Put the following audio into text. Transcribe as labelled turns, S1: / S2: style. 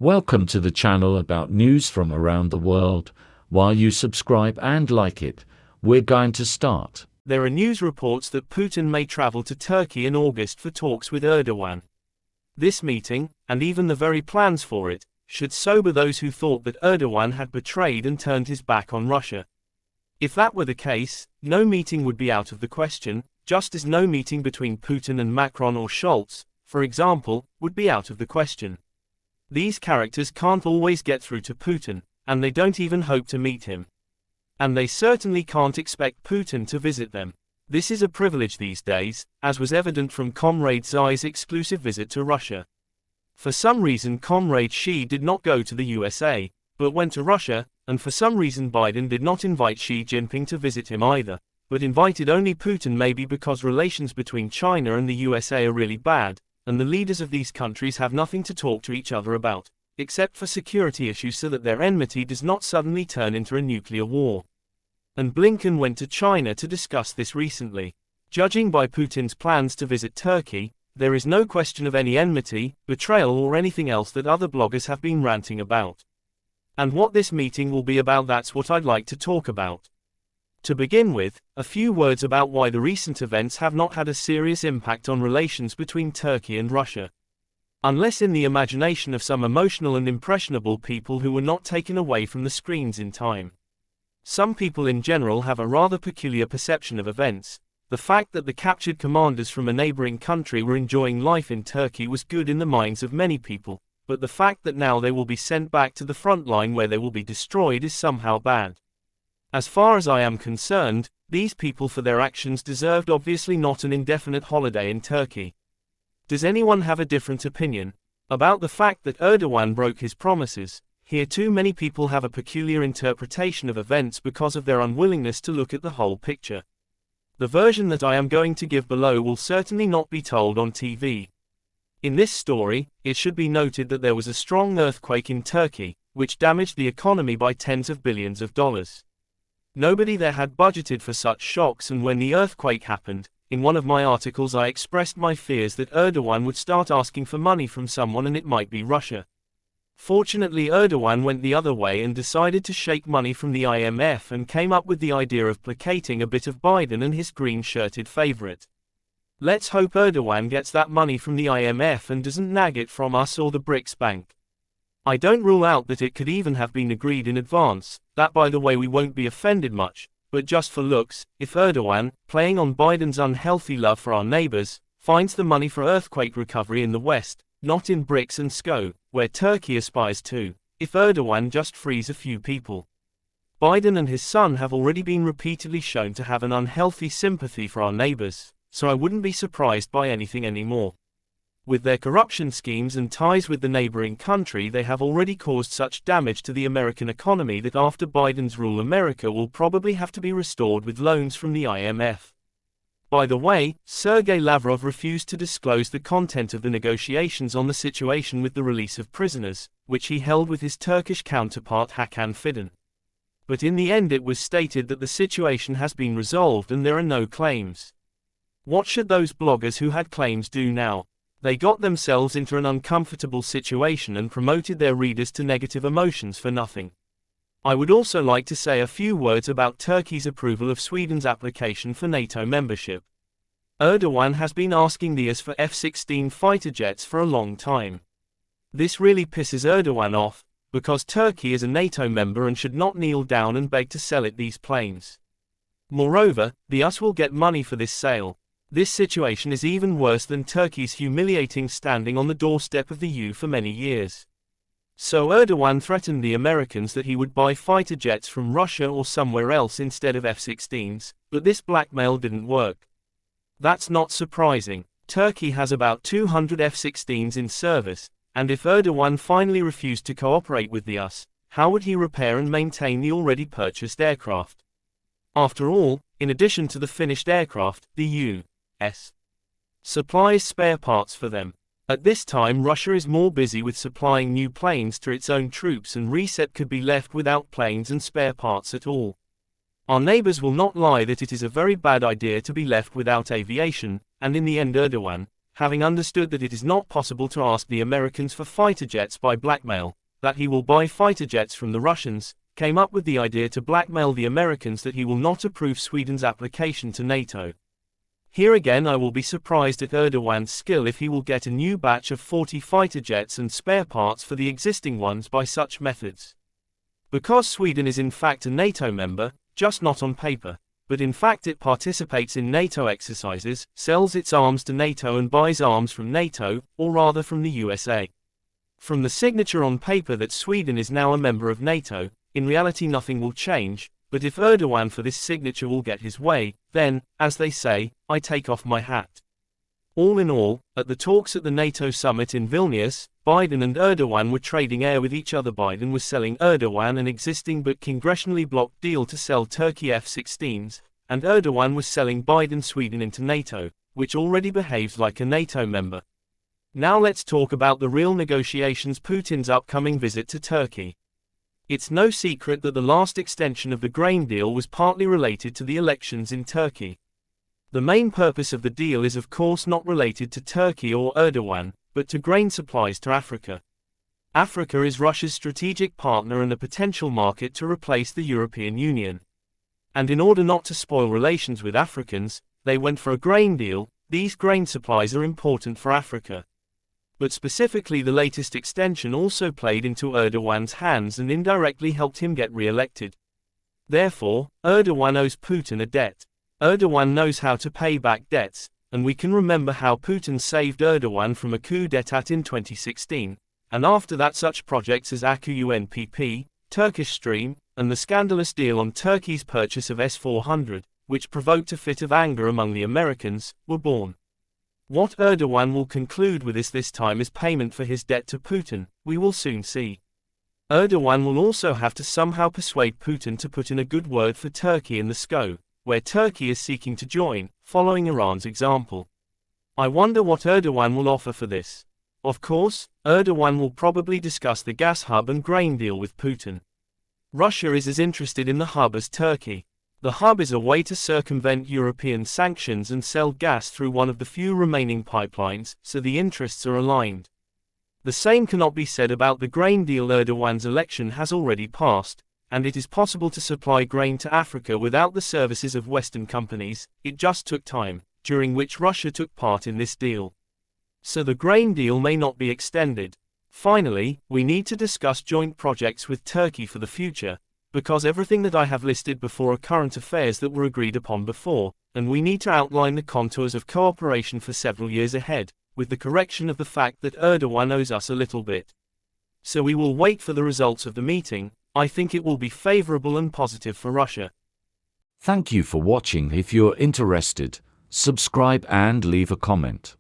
S1: Welcome to the channel about news from around the world. While you subscribe and like it, we're going to start.
S2: There are news reports that Putin may travel to Turkey in August for talks with Erdogan. This meeting, and even the very plans for it, should sober those who thought that Erdogan had betrayed and turned his back on Russia. If that were the case, no meeting would be out of the question, just as no meeting between Putin and Macron or Scholz, for example, would be out of the question. These characters can't always get through to Putin, and they don't even hope to meet him. And they certainly can't expect Putin to visit them. This is a privilege these days, as was evident from Comrade Xi's exclusive visit to Russia. For some reason Comrade Xi did not go to the USA, but went to Russia, and for some reason Biden did not invite Xi Jinping to visit him either, but invited only Putin, maybe because relations between China and the USA are really bad, and the leaders of these countries have nothing to talk to each other about, except for security issues, so that their enmity does not suddenly turn into a nuclear war. And Blinken went to China to discuss this recently. Judging by Putin's plans to visit Turkey, there is no question of any enmity, betrayal or anything else that other bloggers have been ranting about. And what this meeting will be about, that's what I'd like to talk about. To begin with, a few words about why the recent events have not had a serious impact on relations between Turkey and Russia. Unless in the imagination of some emotional and impressionable people who were not taken away from the screens in time. Some people in general have a rather peculiar perception of events. The fact that the captured commanders from a neighboring country were enjoying life in Turkey was good in the minds of many people, but the fact that now they will be sent back to the front line where they will be destroyed is somehow bad. As far as I am concerned, these people for their actions deserved obviously not an indefinite holiday in Turkey. Does anyone have a different opinion about the fact that Erdogan broke his promises? Here too many people have a peculiar interpretation of events because of their unwillingness to look at the whole picture. The version that I am going to give below will certainly not be told on TV. In this story, it should be noted that there was a strong earthquake in Turkey, which damaged the economy by tens of billions of dollars. Nobody there had budgeted for such shocks, and when the earthquake happened, in one of my articles I expressed my fears that Erdogan would start asking for money from someone, and it might be Russia. Fortunately Erdogan went the other way and decided to shake money from the IMF and came up with the idea of placating a bit of Biden and his green-shirted favorite. Let's hope Erdogan gets that money from the IMF and doesn't nag it from us or the BRICS Bank. I don't rule out that it could even have been agreed in advance. That, by the way, we won't be offended much, but just for looks, if Erdogan, playing on Biden's unhealthy love for our neighbors, finds the money for earthquake recovery in the West, not in BRICS and SCO, where Turkey aspires to, if Erdogan just frees a few people. Biden and his son have already been repeatedly shown to have an unhealthy sympathy for our neighbors, so I wouldn't be surprised by anything anymore. With their corruption schemes and ties with the neighboring country, they have already caused such damage to the American economy that after Biden's rule America will probably have to be restored with loans from the IMF. By the way, Sergei Lavrov refused to disclose the content of the negotiations on the situation with the release of prisoners, which he held with his Turkish counterpart Hakan Fidan. But in the end it was stated that the situation has been resolved and there are no claims. What should those bloggers who had claims do now? They got themselves into an uncomfortable situation and promoted their readers to negative emotions for nothing. I would also like to say a few words about Turkey's approval of Sweden's application for NATO membership. Erdogan has been asking the US for F-16 fighter jets for a long time. This really pisses Erdogan off, because Turkey is a NATO member and should not kneel down and beg to sell it these planes. Moreover, the US will get money for this sale. This situation is even worse than Turkey's humiliating standing on the doorstep of the EU for many years. So Erdogan threatened the Americans that he would buy fighter jets from Russia or somewhere else instead of F-16s, but this blackmail didn't work. That's not surprising. Turkey has about 200 F-16s in service, and if Erdogan finally refused to cooperate with the US, how would he repair and maintain the already purchased aircraft? After all, in addition to the finished aircraft, the U.S. supplies spare parts for them. At this time Russia is more busy with supplying new planes to its own troops, and reset could be left without planes and spare parts at all. Our neighbors will not lie that it is a very bad idea to be left without aviation, and in the end Erdogan, having understood that it is not possible to ask the Americans for fighter jets by blackmail, that he will buy fighter jets from the Russians, came up with the idea to blackmail the Americans that he will not approve Sweden's application to NATO. Here again I will be surprised at Erdogan's skill if he will get a new batch of 40 fighter jets and spare parts for the existing ones by such methods. Because Sweden is in fact a NATO member, just not on paper, but in fact it participates in NATO exercises, sells its arms to NATO and buys arms from NATO, or rather from the USA. From the signature on paper that Sweden is now a member of NATO, in reality nothing will change, but if Erdogan for this signature will get his way, then, as they say, I take off my hat. All in all, at the talks at the NATO summit in Vilnius, Biden and Erdogan were trading air with each other. Biden was selling Erdogan an existing but congressionally blocked deal to sell Turkey F-16s, and Erdogan was selling Biden Sweden into NATO, which already behaves like a NATO member. Now let's talk about the real negotiations: Putin's upcoming visit to Turkey. It's no secret that the last extension of the grain deal was partly related to the elections in Turkey. The main purpose of the deal is of course not related to Turkey or Erdogan, but to grain supplies to Africa. Africa is Russia's strategic partner and a potential market to replace the European Union. And in order not to spoil relations with Africans, they went for a grain deal. These grain supplies are important for Africa. But specifically the latest extension also played into Erdogan's hands and indirectly helped him get re-elected. Therefore, Erdogan owes Putin a debt. Erdogan knows how to pay back debts, and we can remember how Putin saved Erdogan from a coup d'état in 2016, and after that such projects as AKUNPP, Turkish Stream, and the scandalous deal on Turkey's purchase of S-400, which provoked a fit of anger among the Americans, were born. What Erdogan will conclude with this time is payment for his debt to Putin. We will soon see. Erdogan will also have to somehow persuade Putin to put in a good word for Turkey in the SCO, where Turkey is seeking to join, following Iran's example. I wonder what Erdogan will offer for this. Of course, Erdogan will probably discuss the gas hub and grain deal with Putin. Russia is as interested in the hub as Turkey. The hub is a way to circumvent European sanctions and sell gas through one of the few remaining pipelines, so the interests are aligned. The same cannot be said about the grain deal. Erdogan's election has already passed, and it is possible to supply grain to Africa without the services of Western companies. It just took time, during which Russia took part in this deal. So the grain deal may not be extended. Finally, we need to discuss joint projects with Turkey for the future, because everything that I have listed before are current affairs that were agreed upon before, and we need to outline the contours of cooperation for several years ahead, with the correction of the fact that Erdogan owes us a little bit. So we will wait for the results of the meeting. I think it will be favorable and positive for Russia.
S1: Thank you for watching. If you're interested, subscribe and leave a comment.